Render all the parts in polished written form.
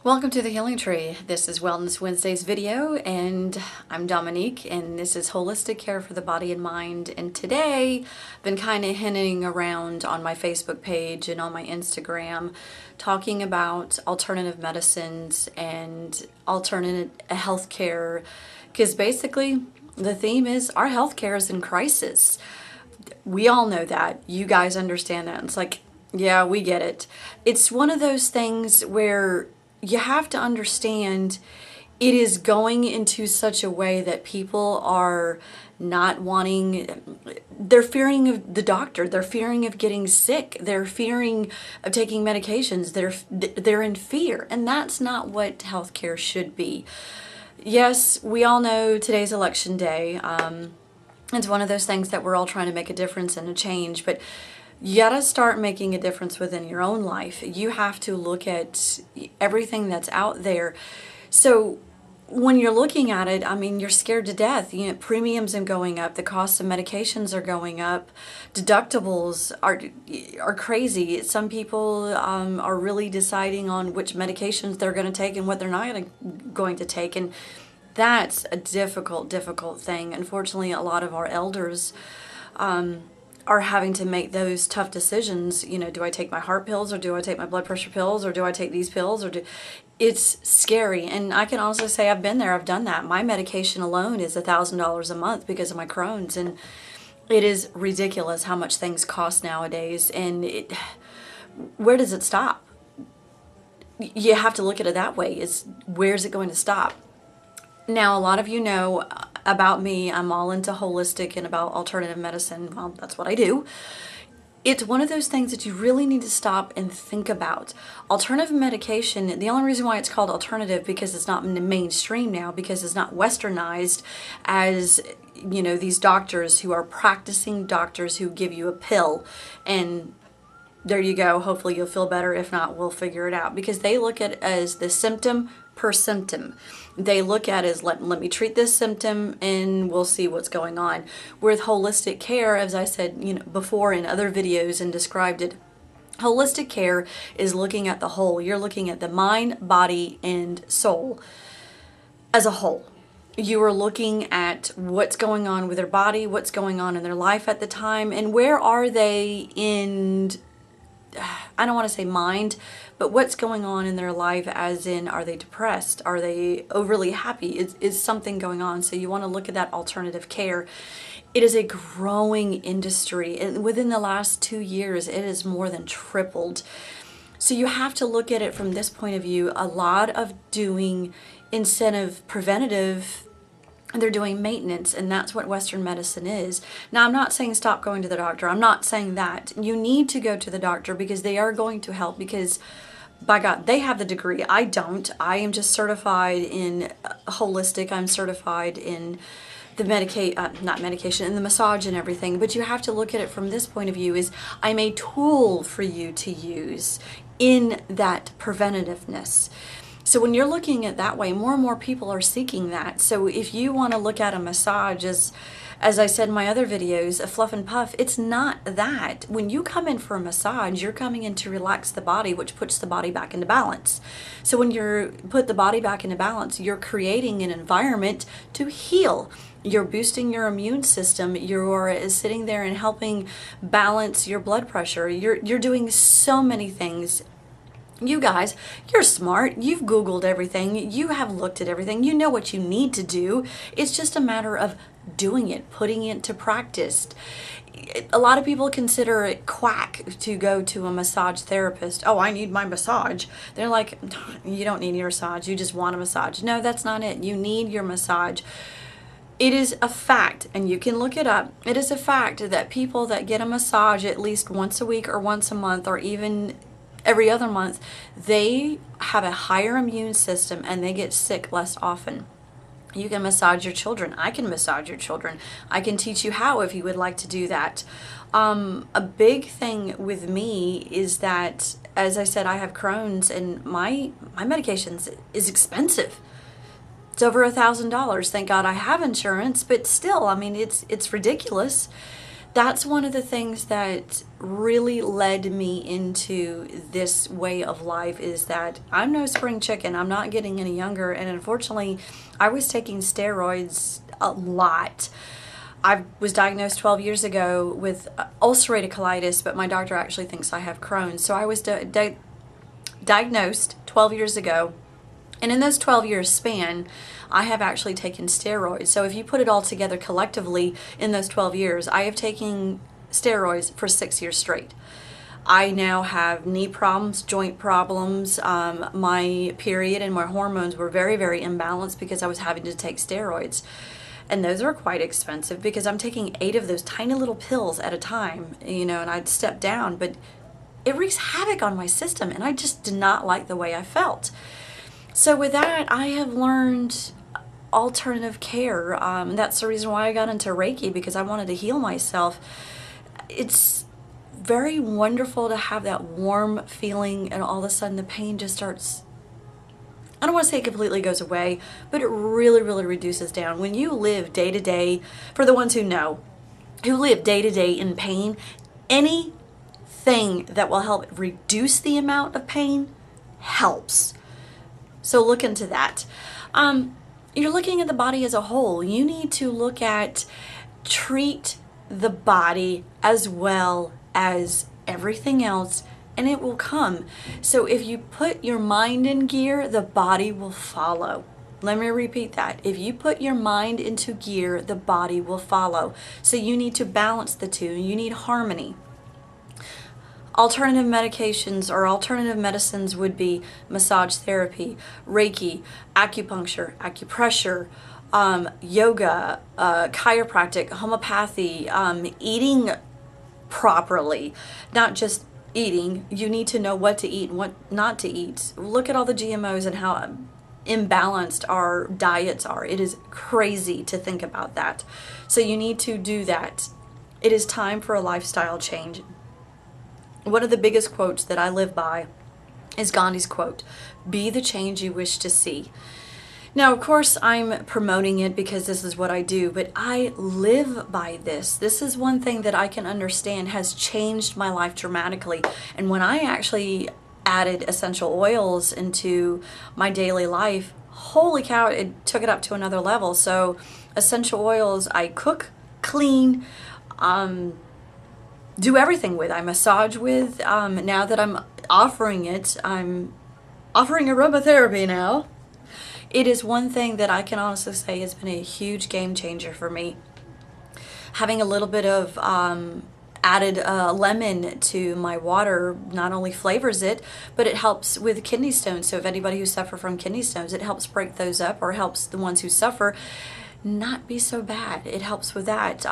Welcome to the Healing Tree. This is Wellness Wednesday's video, and I'm Dominique, and this is Holistic Care for the Body and Mind. And today, I've been kind of hinting around on my Facebook page and on my Instagram, talking about alternative medicines and alternative healthcare, because basically the theme is our healthcare is in crisis. We all know that. You guys understand that. It's like, yeah, we get it. It's one of those things where you have to understand it is going into such a way that people are not wanting, they're fearing of the doctor, they're fearing of getting sick, they're fearing of taking medications, they're in fear, and that's not what healthcare should be. Yes, we all know today's election day. It's one of those things that we're all trying to make a difference and a change, but you gotta start making a difference within your own life. You have to look at everything that's out there. So when you're looking at it, I mean, you're scared to death. You know, premiums are going up, the cost of medications are going up, deductibles are crazy. Some people are really deciding on which medications they're going to take and what they're not going to take, and that's a difficult thing. Unfortunately, a lot of our elders are having to make those tough decisions. You know, do I take my heart pills, or do I take my blood pressure pills, or do I take these pills, or it's scary. And I can honestly say I've been there, I've done that. My medication alone is $1,000 a month because of my Crohn's, and it is ridiculous how much things cost nowadays. And where does it stop? You have to look at it that way, is where's it going to stop? Now, a lot of you know about me, I'm all into holistic and about alternative medicine. Well, that's what I do. It's one of those things that you really need to stop and think about. Alternative medication, the only reason why it's called alternative, because it's not in the mainstream now, because it's not westernized as, you know, these doctors who are practicing doctors who give you a pill and there you go, hopefully you'll feel better. If not, we'll figure it out. Because they look at it as the symptom per symptom. They look at it as, let me treat this symptom and we'll see what's going on. With holistic care, as I said, you know, before in other videos and described it, holistic care is looking at the whole. You're looking at the mind, body, and soul as a whole. You are looking at what's going on with their body, what's going on in their life at the time, and where are they in, I don't want to say mind, but what's going on in their life, as in, are they depressed? Are they overly happy? Is something going on? So you want to look at that alternative care. It is a growing industry, and within the last 2 years, it has more than tripled. So you have to look at it from this point of view. A lot of doing instead of preventative, they're doing maintenance, and that's what Western medicine is. Now, I'm not saying stop going to the doctor. I'm not saying that. You need to go to the doctor because they are going to help, because by God, they have the degree. I don't. I am just certified in holistic. I'm certified in the not medication, in the massage and everything. But you have to look at it from this point of view, is I'm a tool for you to use in that preventativeness. So when you're looking at that way, more and more people are seeking that. So if you want to look at a massage as I said in my other videos, a fluff and puff, it's not that. When you come in for a massage, you're coming in to relax the body, which puts the body back into balance. So when you put the body back into balance, you're creating an environment to heal. You're boosting your immune system. You're sitting there and helping balance your blood pressure. You're doing so many things. You guys, you're smart. You've Googled everything. You have looked at everything. You know what you need to do. It's just a matter of doing it, putting it to practice. A lot of people consider it quack to go to a massage therapist. Oh, I need my massage. They're like, you don't need your massage. You just want a massage. No, that's not it. You need your massage. It is a fact, and you can look it up. It is a fact that people that get a massage at least once a week or once a month or even every other month, they have a higher immune system and they get sick less often. You can massage your children. I can massage your children. I can teach you how if you would like to do that. A big thing with me is that, as I said, I have Crohn's, and my medications is expensive. It's over $1,000. Thank God I have insurance, but still, I mean, it's ridiculous. that's one of the things that really led me into this way of life, is that I'm no spring chicken. I'm not getting any younger, and unfortunately I was taking steroids a lot. I was diagnosed 12 years ago with ulcerative colitis, but my doctor actually thinks I have Crohn's. So I was diagnosed 12 years ago, and in those 12 years span, I have actually taken steroids. So if you put it all together collectively, in those 12 years, I have taken steroids for 6 years straight. I now have knee problems, joint problems. My period and my hormones were very, very imbalanced because I was having to take steroids. And those are quite expensive because I'm taking 8 of those tiny little pills at a time, you know, and I'd step down, but it wreaks havoc on my system, and I just did not like the way I felt. So with that, I have learned alternative care. That's the reason why I got into Reiki, because I wanted to heal myself. It's very wonderful to have that warm feeling, and all of a sudden the pain just starts, I don't want to say it completely goes away, but it really, really reduces down. When you live day to day, for the ones who know, who live day to day in pain, anything that will help reduce the amount of pain helps. So look into that. You're looking at the body as a whole. You need to look at, treat the body as well as everything else, and it will come. So if you put your mind in gear, the body will follow. Let me repeat that. If you put your mind into gear, the body will follow. So you need to balance the two. You need harmony. Alternative medications or alternative medicines would be massage therapy, Reiki, acupuncture, acupressure, yoga, chiropractic, homeopathy, eating properly, not just eating. You need to know what to eat and what not to eat. Look at all the GMOs and how imbalanced our diets are. It is crazy to think about that. So you need to do that. It is time for a lifestyle change. One of the biggest quotes that I live by is Gandhi's quote, "Be the change you wish to see." Now, of course, I'm promoting it because this is what I do, but I live by this. This is one thing that I can understand has changed my life dramatically. And when I actually added essential oils into my daily life, holy cow, it took it up to another level. So essential oils, I cook, clean, do everything with. I massage with. Now that I'm offering it, I'm offering aromatherapy now. It is one thing that I can honestly say has been a huge game changer for me. Having a little bit of added lemon to my water not only flavors it, but it helps with kidney stones. So if anybody who suffers from kidney stones, it helps break those up, or helps the ones who suffer not be so bad. It helps with that.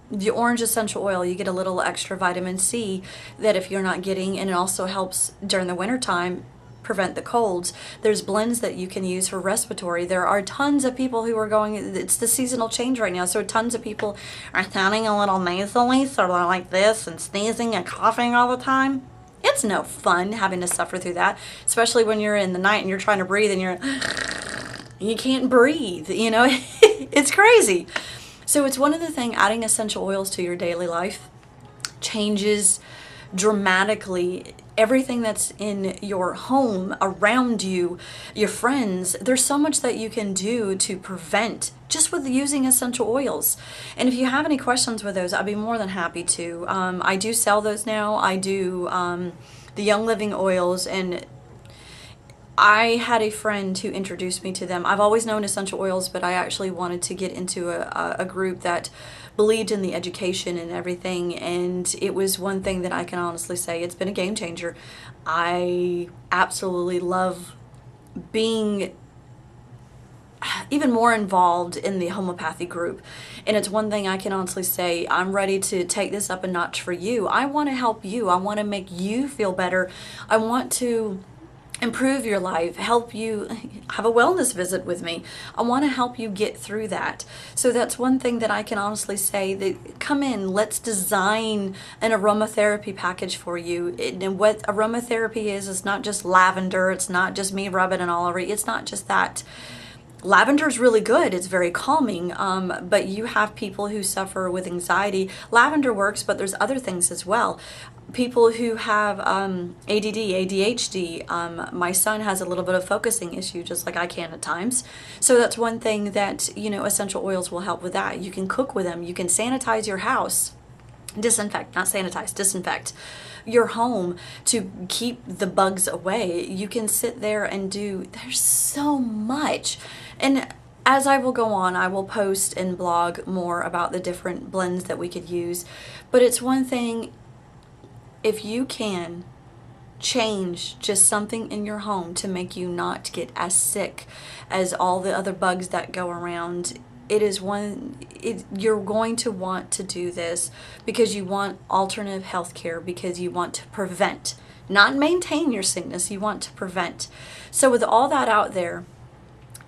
The orange essential oil, you get a little extra vitamin C that if you're not getting, and it also helps during the winter time prevent the colds. There's blends that you can use for respiratory. There are tons of people who are going, it's the seasonal change right now, so tons of people are sounding a little nasally, sort of like this, and sneezing and coughing all the time. It's no fun having to suffer through that, especially when you're in the night and you're trying to breathe and you can't breathe, you know. It's crazy. So it's one of the things, adding essential oils to your daily life changes dramatically everything that's in your home, around you, your friends. There's so much that you can do to prevent just with using essential oils. And if you have any questions with those, I'd be more than happy to. I do sell those now. I do the Young Living oils, and I had a friend who introduced me to them. I've always known essential oils, but I actually wanted to get into a group that believed in the education and everything, and it was one thing that I can honestly say it's been a game changer. I absolutely love being even more involved in the homeopathy group, and it's one thing I can honestly say I'm ready to take this up a notch for you. I want to help you. I want to make you feel better. I want to improve your life, help you have a wellness visit with me. I want to help you get through that. So that's one thing that I can honestly say, that come in, let's design an aromatherapy package for you. And what aromatherapy is not just lavender, it's not just me rubbing it all over, it's not just that. Lavender is really good. It's very calming, but you have people who suffer with anxiety. Lavender works, but there's other things as well. People who have ADD, ADHD, my son has a little bit of focusing issue, just like I can at times. So that's one thing that, you know, essential oils will help with that. You can cook with them. You can sanitize your house. Disinfect, not sanitize, disinfect your home to keep the bugs away. You can sit there and there's so much. And as I will go on, I will post and blog more about the different blends that we could use. But it's one thing, if you can change just something in your home to make you not get as sick as all the other bugs that go around, you're going to want to do this because you want alternative health care, because you want to prevent, not maintain your sickness, you want to prevent. So with all that out there,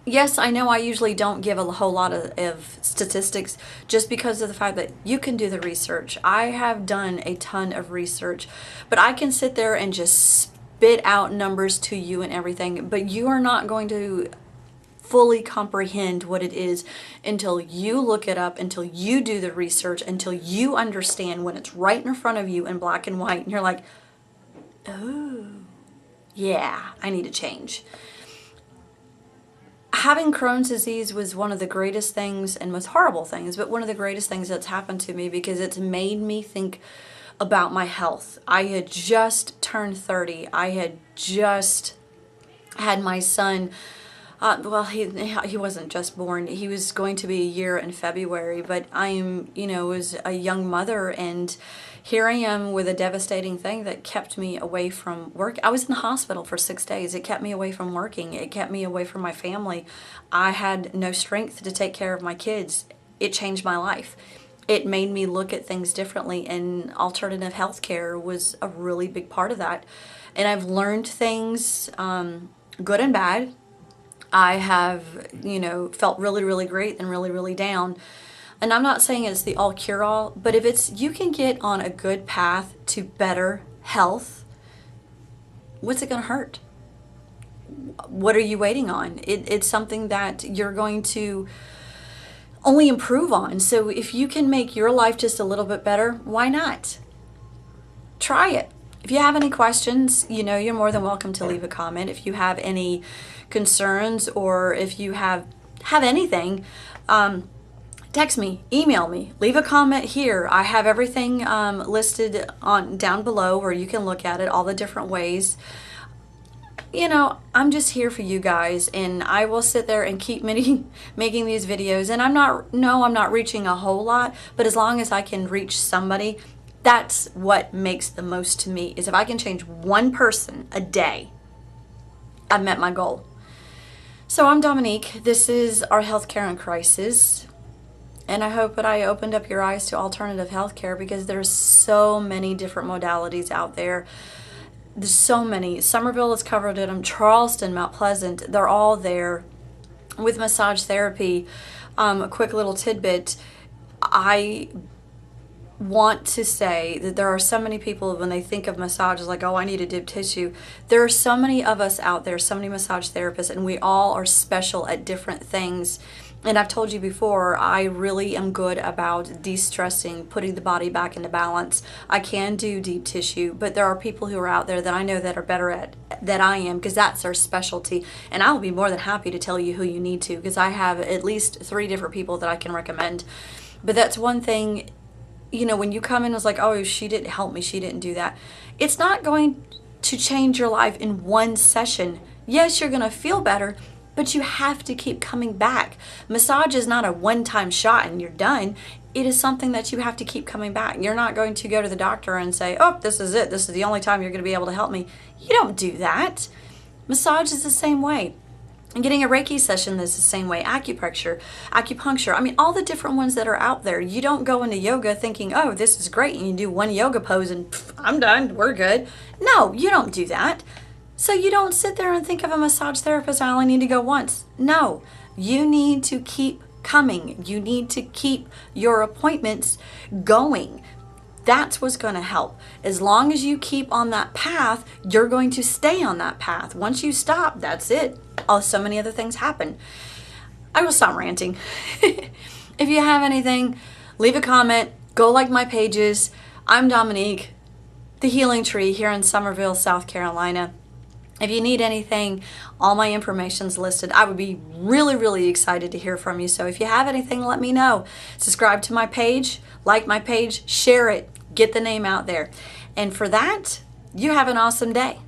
yes, I know I usually don't give a whole lot of statistics just because of the fact that you can do the research. I have done a ton of research, but I can sit there and just spit out numbers to you and everything, but you are not going to fully comprehend what it is until you look it up, until you do the research, until you understand when it's right in front of you in black and white, and you're like, oh, yeah, I need to change. Having Crohn's disease was one of the greatest things, and most horrible things, but one of the greatest things that's happened to me because it's made me think about my health. I had just turned 30. I had just had my son. Well, he wasn't just born. He was going to be a year in February, but was a young mother, and here I am with a devastating thing that kept me away from work. I was in the hospital for 6 days. It kept me away from working. It kept me away from my family. I had no strength to take care of my kids. It changed my life. It made me look at things differently, and alternative health care was a really big part of that. And I've learned things, good and bad. I have, felt really, really great and really, really down. And I'm not saying it's the all cure-all, but if you can get on a good path to better health, what's it going to hurt? What are you waiting on? It's something that you're going to only improve on. So if you can make your life just a little bit better, why not? Try it. If you have any questions, you're more than welcome to leave a comment. If you have any concerns, or if you have anything, text me, email me, leave a comment here. I have everything listed down below where you can look at it, all the different ways. I'm just here for you guys, and I will sit there and keep making these videos. And I'm not reaching a whole lot, but as long as I can reach somebody, that's what makes the most to me, is if I can change one person a day, I've met my goal. So I'm Dominique. This is our Healthcare in Crisis. And I hope that I opened up your eyes to alternative healthcare, because there's so many different modalities out there. There's so many. Somerville has covered it. Charleston, Mount Pleasant, they're all there. With massage therapy, a quick little tidbit, I want to say that there are so many people, when they think of massage, like, oh, I need a deep tissue. There are so many of us out there, so many massage therapists, and we all are special at different things. And I've told you before, I really am good about de-stressing, putting the body back into balance. I can do deep tissue, but there are people who are out there that I know that are better at than I am, because that's their specialty. And I'll be more than happy to tell you who you need to, because I have at least 3 different people that I can recommend. But that's one thing, when you come in, it's like, oh, she didn't help me, she didn't do that. It's not going to change your life in one session. Yes, you're going to feel better, but you have to keep coming back. Massage is not a one-time shot and you're done. It is something that you have to keep coming back. You're not going to go to the doctor and say, oh, this is it. This is the only time you're going to be able to help me. You don't do that. Massage is the same way. And getting a Reiki session is the same way. Acupuncture. I mean, all the different ones that are out there. You don't go into yoga thinking, oh, this is great, and you do one yoga pose and pff, I'm done, we're good. No, you don't do that. So you don't sit there and think of a massage therapist, I only need to go once. No, you need to keep coming. You need to keep your appointments going. That's what's going to help. As long as you keep on that path, you're going to stay on that path. Once you stop, that's it. So many other things happen. I will stop ranting. If you have anything, leave a comment, go like my pages. I'm Dominique, the Healing Tree here in Summerville, South Carolina. If you need anything, all my information's listed. I would be really, really excited to hear from you. So if you have anything, let me know. Subscribe to my page, like my page, share it, get the name out there. And for that, you have an awesome day.